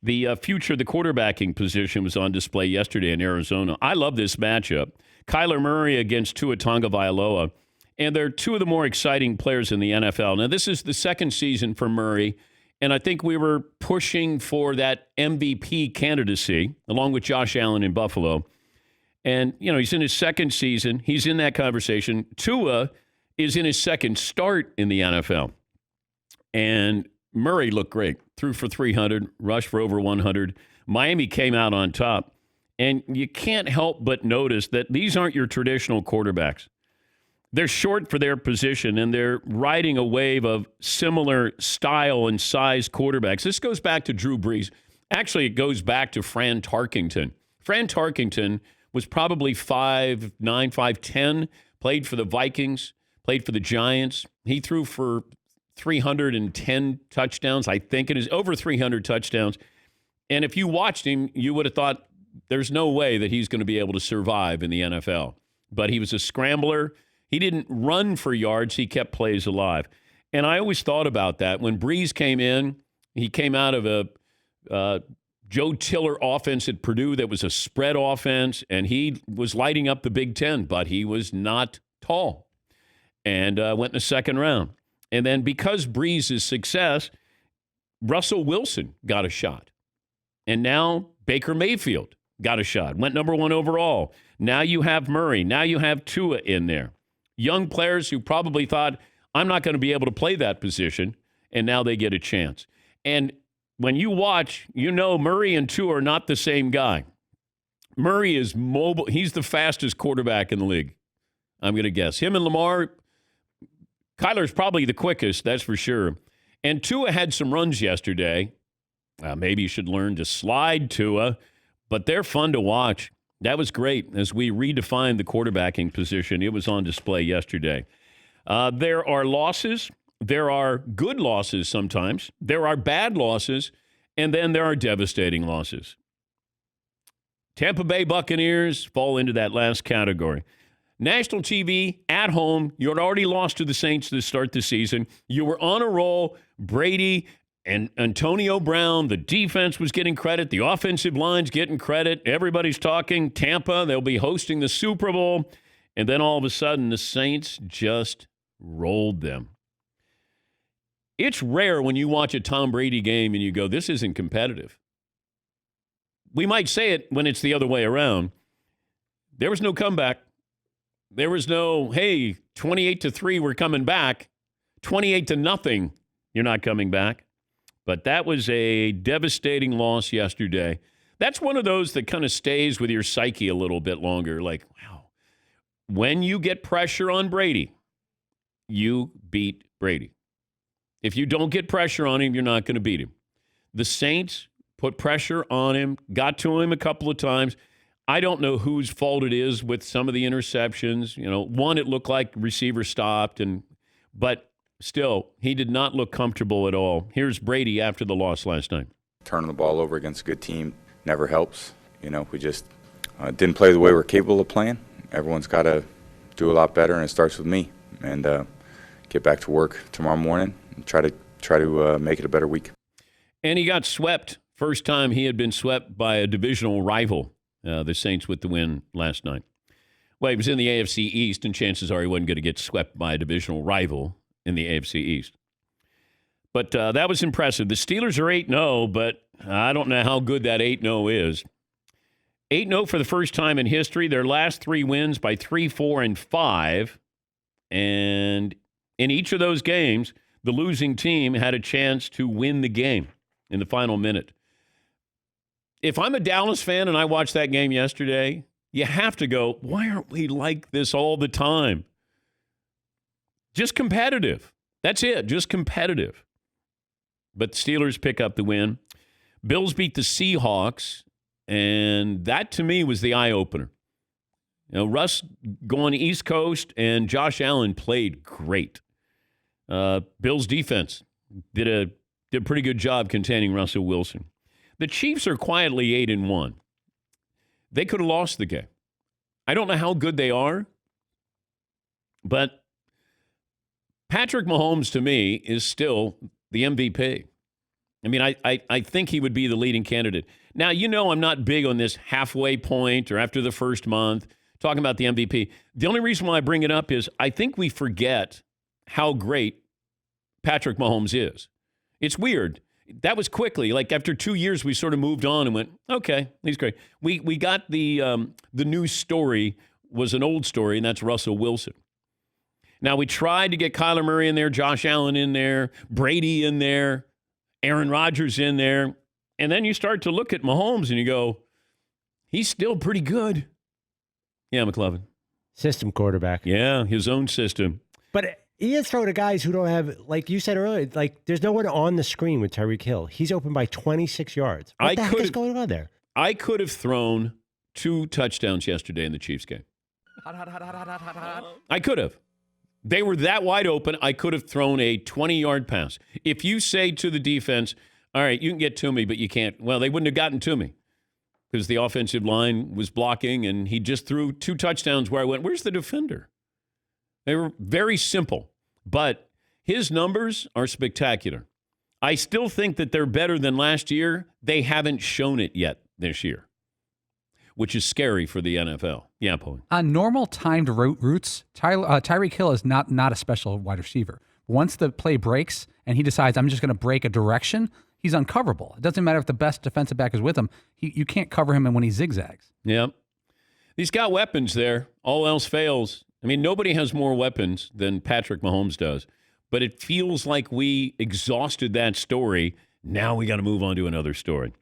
The future of the quarterbacking position was on display yesterday in Arizona. I love this matchup. Kyler Murray against Tua Tagovailoa. And they're two of the more exciting players in the NFL. Now, this is the second season for Murray, and I think we were pushing for that MVP candidacy, along with Josh Allen in Buffalo. And, he's in his second season. He's in that conversation. Tua is in his second start in the NFL. And Murray looked great. Threw for 300, rushed for over 100. Miami came out on top. And you can't help but notice that these aren't your traditional quarterbacks. They're short for their position, and they're riding a wave of similar style and size quarterbacks. This goes back to Drew Brees. Actually, it goes back to Fran Tarkenton. Fran Tarkenton was probably 5'9", 5'10", played for the Vikings, played for the Giants. He threw for 310 touchdowns. I think it is over 300 touchdowns. And if you watched him, you would have thought there's no way that he's going to be able to survive in the NFL. But he was a scrambler. He didn't run for yards. He kept plays alive. And I always thought about that. When Breeze came in, he came out of a Joe Tiller offense at Purdue that was a spread offense, and he was lighting up the Big Ten, but he was not tall and went in the second round. And then because Breeze's success, Russell Wilson got a shot. And now Baker Mayfield got a shot, went number 1 overall. Now you have Murray. Now you have Tua in there. Young players who probably thought, I'm not going to be able to play that position, and now they get a chance. And when you watch, Murray and Tua are not the same guy. Murray is mobile. He's the fastest quarterback in the league, I'm going to guess. Him and Lamar, Kyler's probably the quickest, that's for sure. And Tua had some runs yesterday. Maybe you should learn to slide, Tua, but they're fun to watch. That was great as we redefined the quarterbacking position. It was on display yesterday. There are losses. There are good losses sometimes. There are bad losses. And then there are devastating losses. Tampa Bay Buccaneers fall into that last category. National TV, at home, you had already lost to the Saints to start the season. You were on a roll. Brady and Antonio Brown, the defense was getting credit. The offensive line's getting credit. Everybody's talking Tampa. They'll be hosting the Super Bowl. And then all of a sudden, the Saints just rolled them. It's rare when you watch a Tom Brady game and you go, this isn't competitive. We might say it when it's the other way around. There was no comeback. There was no, hey, 28-3, we're coming back. 28-0, you're not coming back. But that was a devastating loss yesterday. That's one of those that kind of stays with your psyche a little bit longer. Like, wow. When you get pressure on Brady, you beat Brady. If you don't get pressure on him, you're not going to beat him. The Saints put pressure on him, got to him a couple of times. I don't know whose fault it is with some of the interceptions. One, it looked like receiver stopped, but still, he did not look comfortable at all. Here's Brady after the loss last night. Turning the ball over against a good team never helps. We just didn't play the way we're capable of playing. Everyone's got to do a lot better, and it starts with me. And get back to work tomorrow morning and try to make it a better week. And he got swept. First time he had been swept by a divisional rival. The Saints with the win last night. Well, he was in the AFC East, and chances are he wasn't going to get swept by a divisional rival in the AFC East. But that was impressive. The Steelers are 8-0, but I don't know how good that 8-0 is. 8-0 for the first time in history. Their last 3 wins by 3, 4, and 5. And in each of those games, the losing team had a chance to win the game in the final minute. If I'm a Dallas fan and I watched that game yesterday, you have to go, why aren't we like this all the time? Just competitive. That's it, just competitive. But the Steelers pick up the win. Bills beat the Seahawks, and that to me was the eye-opener. Russ going East Coast, and Josh Allen played great. Bills defense did a pretty good job containing Russell Wilson. The Chiefs are quietly 8-1. They could have lost the game. I don't know how good they are, but Patrick Mahomes, to me, is still the MVP. I mean, I think he would be the leading candidate. Now, I'm not big on this halfway point or after the first month talking about the MVP. The only reason why I bring it up is I think we forget how great Patrick Mahomes is. It's weird. That was quickly. Like after 2 years, we sort of moved on and went, okay, he's great. We got the new story was an old story, and that's Russell Wilson. Now, we tried to get Kyler Murray in there, Josh Allen in there, Brady in there, Aaron Rodgers in there. And then you start to look at Mahomes and you go, he's still pretty good. Yeah, McLovin. System quarterback. Yeah, his own system. But he is thrown to guys who don't have, like you said earlier, like there's no one on the screen with Tyreek Hill. He's open by 26 yards. What the heck is going on there? I could have thrown 2 touchdowns yesterday in the Chiefs game. I could have. They were that wide open, I could have thrown a 20-yard pass. If you say to the defense, all right, you can get to me, but you can't. Well, they wouldn't have gotten to me because the offensive line was blocking, and he just threw 2 touchdowns where I went, where's the defender? They were very simple, but his numbers are spectacular. I still think that they're better than last year. They haven't shown it yet this year, which is scary for the NFL. Yeah, Paul. On normal timed routes, Tyreek Hill is not a special wide receiver. Once the play breaks and he decides, I'm just going to break a direction, he's uncoverable. It doesn't matter if the best defensive back is with him. You can't cover him when he zigzags. Yeah. He's got weapons there. All else fails. I mean, nobody has more weapons than Patrick Mahomes does. But it feels like we exhausted that story. Now we got to move on to another story.